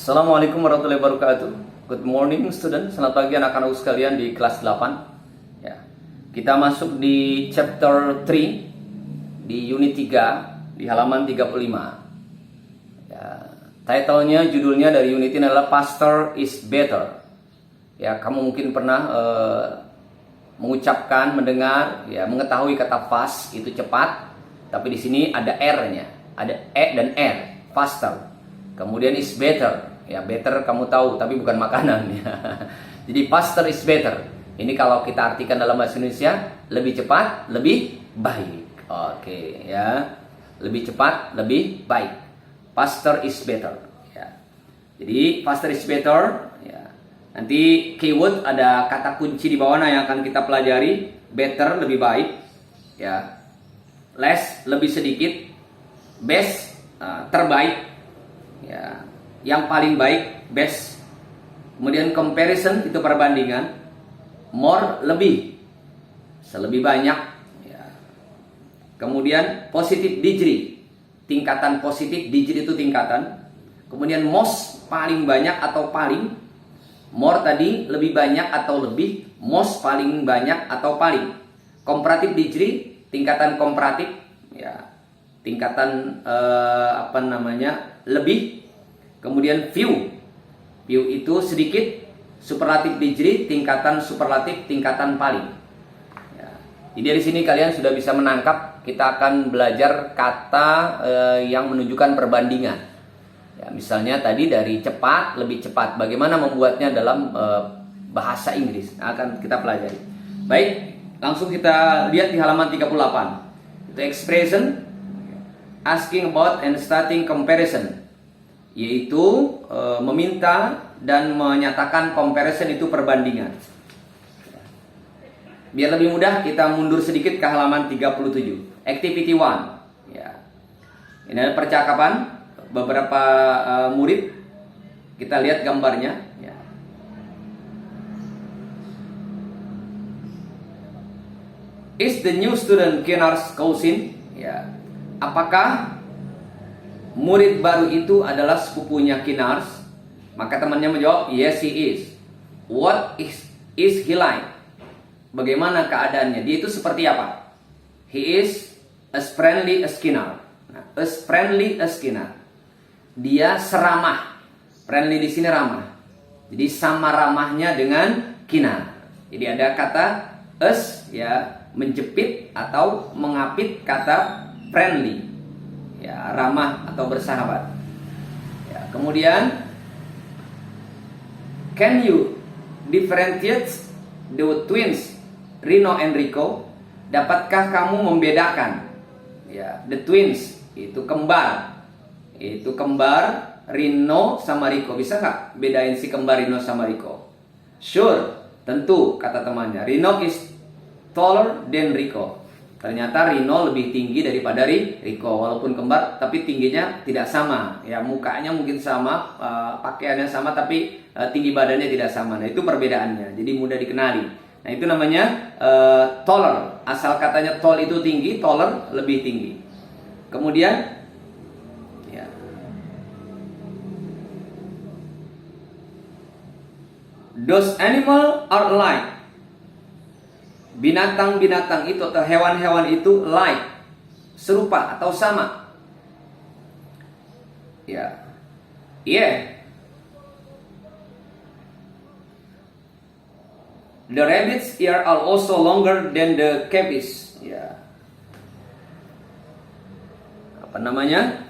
Assalamualaikum warahmatullahi wabarakatuh. Good morning student. Selamat pagi anak-anakku sekalian di kelas 8. Ya. Kita masuk di chapter 3 di unit 3 di halaman 35. Ya. Title-nya, judulnya dari unit ini adalah Faster is Better. Ya, kamu mungkin pernah mengucapkan, mendengar, ya, mengetahui kata fast itu cepat, tapi di sini ada R-nya, ada E dan R, faster. Kemudian is better, ya better kamu tahu, tapi bukan makanan. Ya. Jadi faster is better. Ini kalau kita artikan dalam bahasa Indonesia, lebih cepat, lebih baik. Oke, ya, lebih cepat, lebih baik. Faster is better. Ya. Jadi faster is better. Ya. Nanti keyword ada kata kunci di bawahnya yang akan kita pelajari. Better lebih baik. Ya. Less lebih sedikit. Best terbaik. Ya, yang paling baik, best. Kemudian comparison itu perbandingan. More lebih, selebih banyak. Ya. Kemudian positive degree, tingkatan positif, degree itu tingkatan. Kemudian most paling banyak atau paling. More tadi lebih banyak atau lebih. Most paling banyak atau paling. Comparative degree, tingkatan komparatif. Ya. Tingkatan lebih. Kemudian few itu sedikit. Superlatif degree, tingkatan superlatif, tingkatan paling. Ya. Jadi dari sini kalian sudah bisa menangkap. Kita akan belajar kata yang menunjukkan perbandingan. Ya, misalnya tadi dari cepat, lebih cepat. Bagaimana membuatnya dalam bahasa Inggris akan kita pelajari. Baik, langsung kita lihat di halaman 38. Itu expression asking about and starting comparison, yaitu meminta dan menyatakan comparison itu perbandingan. Biar lebih mudah kita mundur sedikit ke halaman 37. Activity 1. Ya. Ini ada percakapan beberapa murid. Kita lihat gambarnya. Ya. Is the new student Kenar's cousin? Ya. Apakah murid baru itu adalah sepupunya Kinars? Maka temannya menjawab, yes he is. What is he like? Bagaimana keadaannya? Dia itu seperti apa? He is as friendly as Kinar. Nah, as friendly as Kinar. Dia seramah. Friendly di sini ramah. Jadi sama ramahnya dengan Kinar. Jadi ada kata as, ya, menjepit atau mengapit kata friendly, ya, ramah atau bersahabat. Ya, kemudian can you differentiate the twins Rino and Rico? Dapatkah kamu membedakan, ya, the twins itu kembar, Rino sama Rico? Bisa nggak bedain si kembar Rino sama Rico? Sure, tentu, kata temannya. Rino is taller than Rico. Ternyata Rino lebih tinggi daripada Rico, walaupun kembar, tapi tingginya tidak sama. Ya, mukanya mungkin sama, pakaiannya sama, tapi tinggi badannya tidak sama. Nah, itu perbedaannya. Jadi mudah dikenali. Nah, itu namanya taller. Asal katanya tall itu tinggi, taller lebih tinggi. Kemudian, ya, those animal are alike. Binatang-binatang itu atau hewan-hewan itu like, serupa atau sama. Ya. Yeah. The rabbit's ear are also longer than the cabby's. Ya. Apa namanya?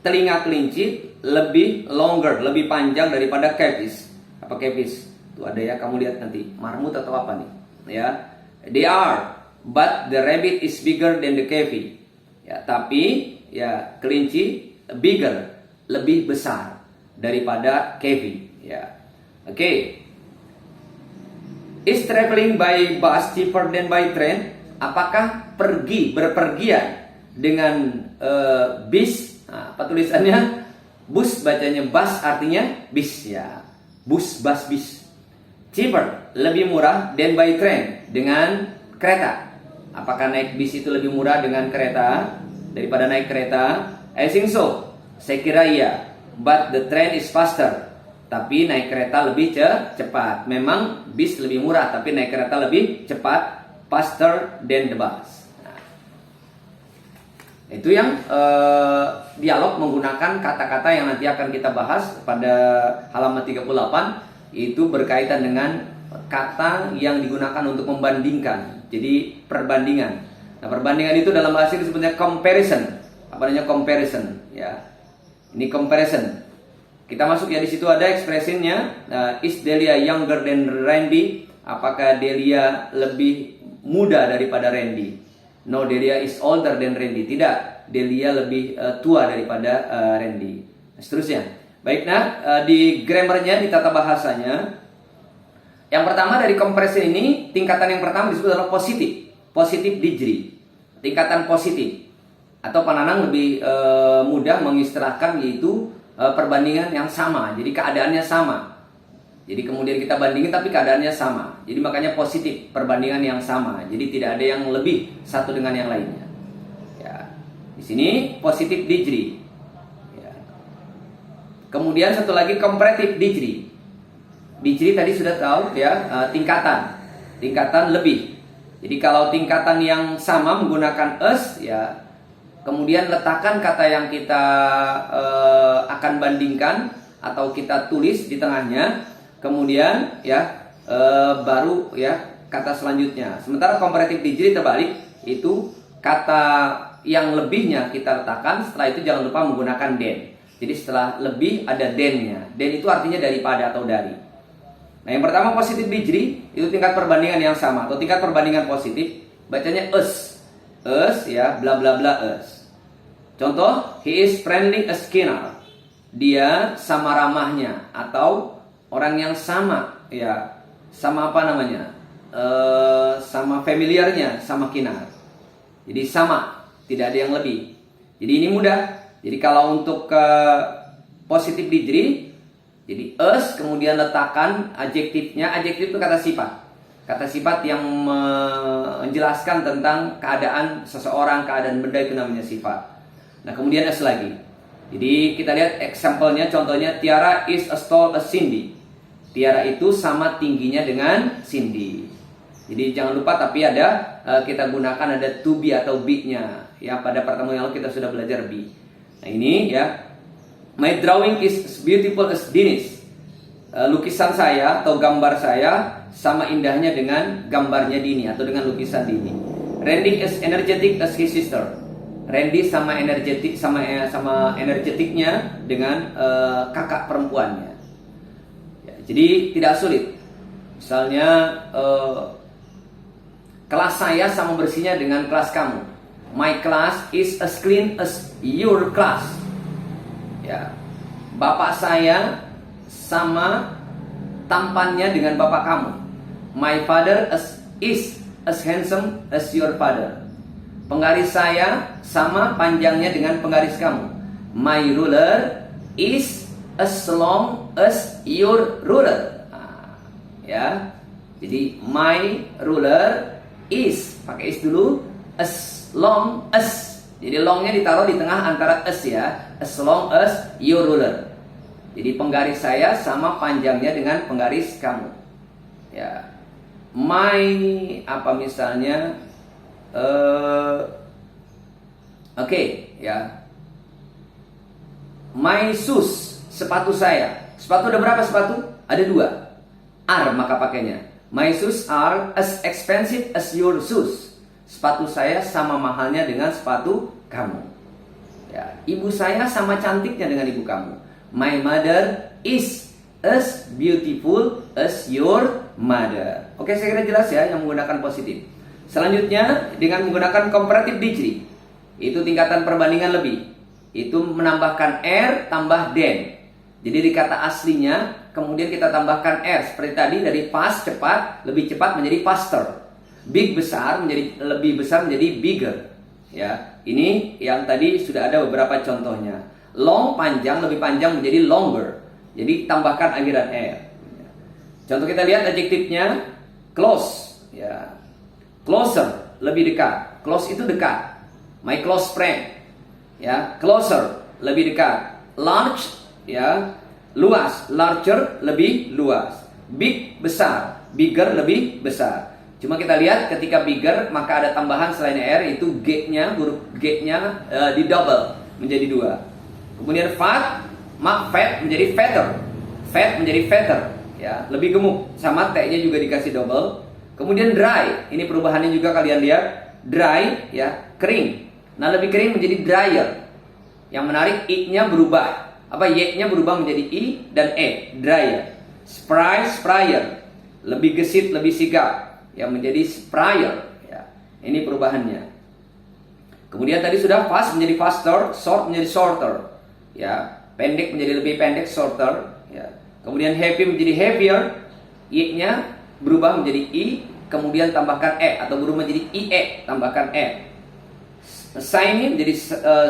Telinga kelinci lebih longer, lebih panjang daripada cabby's. Apa cabby's? Tuh ada ya, kamu lihat nanti marmut atau apa nih, ya. They are, but the rabbit is bigger than the cavy. Ya, tapi ya kelinci bigger, lebih besar daripada cavy. Ya, oke. Is traveling by bus cheaper than by train? Apakah berpergian dengan bis? Nah, apa tulisannya? Bus, bacanya bus, artinya bis, ya. Bus, bus, bis. Cheaper, lebih murah than by train, dengan kereta. Apakah naik bis itu lebih murah dengan kereta daripada naik kereta? I think so. Saya kira iya. but the train is faster. Tapi naik kereta lebih cepat. Memang bis lebih murah, tapi naik kereta lebih cepat. Faster than the bus. Nah, itu yang dialog menggunakan kata-kata yang nanti akan kita bahas pada halaman 38. Itu berkaitan dengan kata yang digunakan untuk membandingkan. Jadi perbandingan. Nah, perbandingan itu dalam bahasa Inggris disebutnya comparison. Apa namanya comparison? Ya, ini comparison. Kita masuk ya, di situ ada ekspresinya. Is Delia younger than Randy? Apakah Delia lebih muda daripada Randy? No, Delia is older than Randy. Tidak, Delia lebih tua daripada Randy. Seterusnya. Baik, di grammarnya, di tata bahasanya, yang pertama dari comparison ini, tingkatan yang pertama disebut adalah positif. Positif degree. Tingkatan positif. Atau Pak Nanang lebih mudah mengistilahkan, yaitu perbandingan yang sama. Jadi keadaannya sama. Jadi kemudian kita bandingin tapi keadaannya sama. Jadi makanya positif, perbandingan yang sama. Jadi tidak ada yang lebih satu dengan yang lainnya. Ya. Di sini positif degree. Ya. Kemudian satu lagi comparative degree. Degree tadi sudah tahu ya, tingkatan. Tingkatan lebih. Jadi kalau tingkatan yang sama menggunakan us, ya, kemudian letakkan kata yang kita akan bandingkan atau kita tulis di tengahnya. Kemudian ya baru ya kata selanjutnya. Sementara comparative degree terbalik, itu kata yang lebihnya kita letakkan. Setelah itu jangan lupa menggunakan than. Jadi setelah lebih ada than-nya. Than itu artinya daripada atau dari. Nah, yang pertama positive degree itu tingkat perbandingan yang sama atau tingkat perbandingan positif. Bacanya us. Us ya, bla bla bla us. Contoh, he is friendly as Kinar. Dia sama ramahnya atau orang yang sama ya, sama apa namanya? Sama familiarnya sama Kinar. Jadi sama, tidak ada yang lebih. Jadi ini mudah. Jadi kalau untuk positive degree, jadi us kemudian letakkan adjektifnya. Adjektif itu kata sifat. Kata sifat yang menjelaskan tentang keadaan seseorang, keadaan benda, itu namanya sifat. Nah, kemudian S lagi. Jadi kita lihat example-nya, contohnya Tiara is as tall as Cindy. Tiara itu sama tingginya dengan Cindy. Jadi jangan lupa tapi ada kita gunakan ada to be atau be-nya. Ya, pada pertemuan yang lalu kita sudah belajar be. Nah, ini ya. My drawing is as beautiful as Dennis. Lukisan saya atau gambar saya sama indahnya dengan gambarnya Dini atau dengan lukisan Dini. Randy is energetic as his sister. Randy sama energetik sama energetiknya dengan kakak perempuannya. Ya, jadi tidak sulit. Misalnya kelas saya sama bersihnya dengan kelas kamu. My class is as clean as your class. Ya, bapak saya sama tampannya dengan bapak kamu. My father is as handsome as your father. Penggaris saya sama panjangnya dengan penggaris kamu. My ruler is as long as your ruler. Nah, ya. Jadi my ruler is, pakai is dulu, as long as. Jadi longnya ditaruh di tengah antara as ya. As long as your ruler. Jadi penggaris saya sama panjangnya dengan penggaris kamu. Ya. My apa misalnya? Oke, ya. My shoes, sepatu saya. Sepatu ada berapa sepatu? Ada 2. Are maka pakainya. My shoes are as expensive as your shoes. Sepatu saya sama mahalnya dengan sepatu kamu. Ya, ibu saya sama cantiknya dengan ibu kamu. My mother is as beautiful as your mother. Oke, saya kira jelas ya yang menggunakan positif. Selanjutnya dengan menggunakan comparative degree. Itu tingkatan perbandingan lebih. Itu menambahkan r tambah than. Jadi di kata aslinya kemudian kita tambahkan r. Seperti tadi dari fast cepat, lebih cepat menjadi faster. Big besar menjadi lebih besar menjadi bigger. Ya, ini yang tadi sudah ada beberapa contohnya. Long panjang lebih panjang menjadi longer. Jadi tambahkan akhiran r. Contoh kita lihat adjektifnya close. Ya, closer lebih dekat. Close itu dekat. My close friend. Ya, closer lebih dekat. Large ya. Luas, larger, lebih luas. Big, besar. Bigger, lebih besar. Cuma kita lihat ketika bigger maka ada tambahan selain R, itu G-nya, huruf G-nya di double menjadi 2. Kemudian fat menjadi fatter. Fat menjadi fatter, ya, lebih gemuk. Sama T-nya juga dikasih double. Kemudian dry, ini perubahannya juga kalian lihat. Dry, ya, kering. Nah, lebih kering menjadi dryer. Yang menarik, I-nya berubah. Y-nya berubah menjadi I dan E, dryer. Sprayer, lebih gesit, lebih sigap, yang menjadi sprayer, ya. Ini perubahannya. Kemudian tadi sudah fast menjadi faster, short menjadi shorter, ya. Pendek menjadi lebih pendek, shorter, ya. Kemudian heavy menjadi heavier, I-nya berubah menjadi I, kemudian tambahkan E, atau berubah menjadi IE, tambahkan E. Shiny menjadi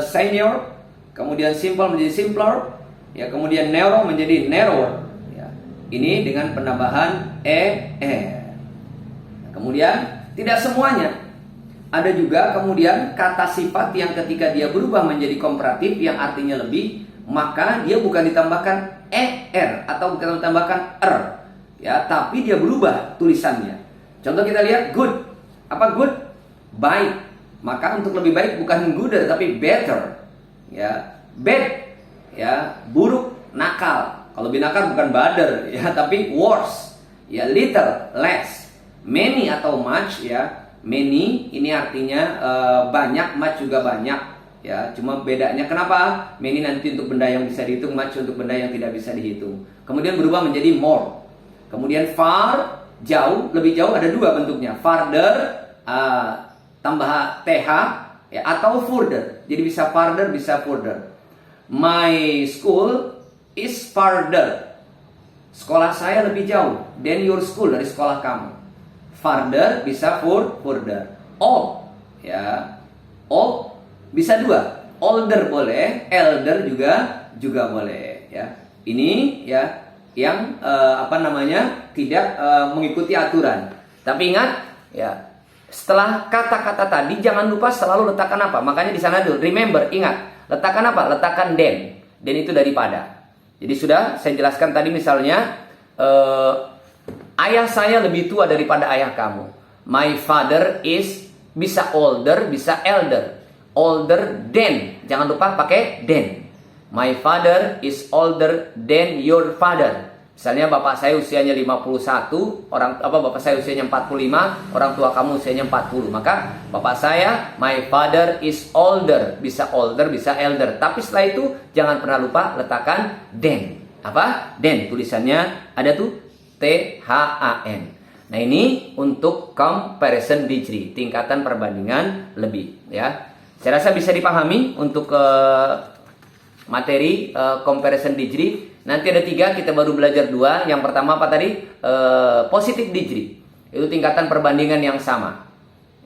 senior, kemudian simple menjadi simpler, ya. Kemudian narrow menjadi narrower, ya. Ini dengan penambahan ER. Kemudian tidak semuanya. Ada juga kemudian kata sifat yang ketika dia berubah menjadi komparatif yang artinya lebih, maka dia bukan ditambahkan ER atau bukan ditambahkan R, ya, tapi dia berubah tulisannya. Contoh kita lihat good. Apa good? Baik. Maka untuk lebih baik bukan gooder tapi better, ya. Bad, ya, buruk, nakal. Kalau lebih nakal bukan badder, ya, tapi worse, ya. Little, less. Many atau much, ya. Many ini artinya banyak, much juga banyak, ya. Cuma bedanya kenapa? Many nanti untuk benda yang bisa dihitung, much untuk benda yang tidak bisa dihitung. Kemudian berubah menjadi more. Kemudian far, jauh, lebih jauh ada 2 bentuknya. Farther, tambah th, ya, atau further. Jadi bisa farther, bisa further. My school is farther. Sekolah saya lebih jauh than your school, dari sekolah kamu. Farther bisa further. Old, ya. Old bisa 2. Older boleh, elder juga boleh, ya. Ini, ya, yang tidak mengikuti aturan. Tapi ingat, ya, setelah kata-kata tadi jangan lupa selalu letakkan apa. Makanya di sana dulu, remember, ingat, letakkan apa? Letakkan then. Then itu daripada. Jadi sudah saya jelaskan tadi misalnya, ayah saya lebih tua daripada ayah kamu. My father is, bisa older, bisa elder. Older than, jangan lupa pakai than. My father is older than your father. Misalnya bapak saya usianya 51, bapak saya usianya 45, orang tua kamu usianya 40. Maka bapak saya, my father is older, bisa elder. Tapi setelah itu jangan pernah lupa letakkan than. Apa? Than, tulisannya ada tuh THAN. Nah, ini untuk comparison degree, tingkatan perbandingan lebih, ya. Saya rasa bisa dipahami untuk materi comparison degree. Nanti ada 3, kita baru belajar 2. Yang pertama apa tadi? Positive degree. Itu tingkatan perbandingan yang sama.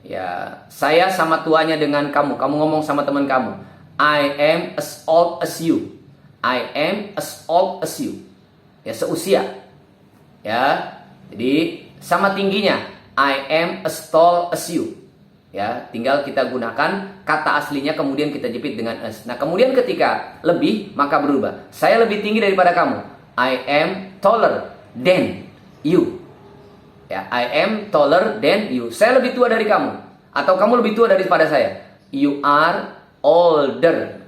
Ya, saya sama tuanya dengan kamu. Kamu ngomong sama teman kamu, I am as old as you. I am as old as you. Ya, seusia. Ya. Jadi sama tingginya, I am as tall as you. Ya, tinggal kita gunakan kata aslinya kemudian kita jepit dengan as. Nah, kemudian ketika lebih maka berubah. Saya lebih tinggi daripada kamu. I am taller than you. Ya, I am taller than you. Saya lebih tua dari kamu atau kamu lebih tua daripada saya. You are older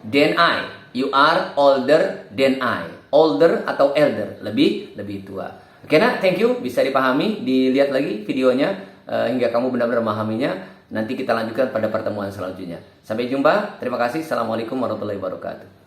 than I. You are older than I. Older atau elder, lebih tua. Oke, nah, thank you, bisa dipahami, dilihat lagi videonya hingga kamu benar-benar memahaminya. Nanti kita lanjutkan pada pertemuan selanjutnya. Sampai jumpa. Terima kasih. Assalamualaikum warahmatullahi wabarakatuh.